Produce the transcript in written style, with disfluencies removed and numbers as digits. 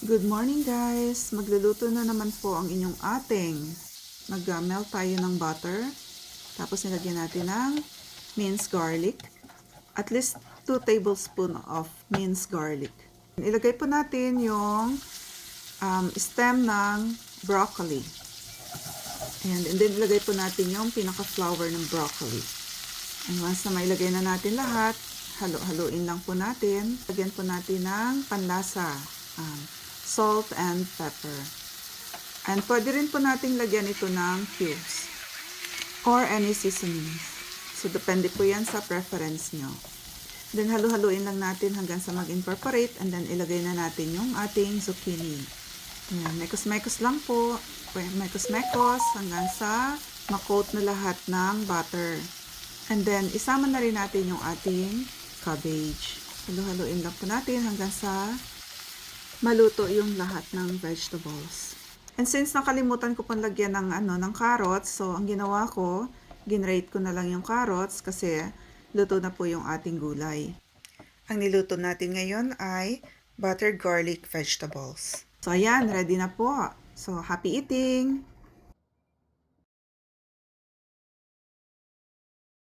Good morning guys! Magluluto na naman po ang inyong ating. Mag-melt tayo ng butter. Tapos nilagyan natin ng minced garlic. At least 2 tablespoons of minced garlic. Ilagay po natin yung stem ng broccoli. And then ilagay po natin yung pinaka-flower ng broccoli. And once na mailagay na natin lahat, halo-haluin lang po natin. Lagyan po natin ng panlasa. Salt and pepper. And pwede rin po nating lagyan ito ng cubes or any seasonings. So, depende po yan sa preference nyo. Then, halu-haluin lang natin hanggang sa mag-incorporate and then ilagay na natin yung ating zucchini. Ayan, mekos-mekos lang po. Mekos-mekos hanggang sa makoat na lahat ng butter. And then, isama na rin natin yung ating cabbage. Halu-haluin lang po natin hanggang sa maluto yung lahat ng vegetables. And since nakalimutan ko pang lagyan ng carrots, so ang ginawa ko, ginrate ko na lang yung carrots kasi luto na po yung ating gulay. Ang niluto natin ngayon ay buttered garlic vegetables. So ayan, ready na po. So happy eating!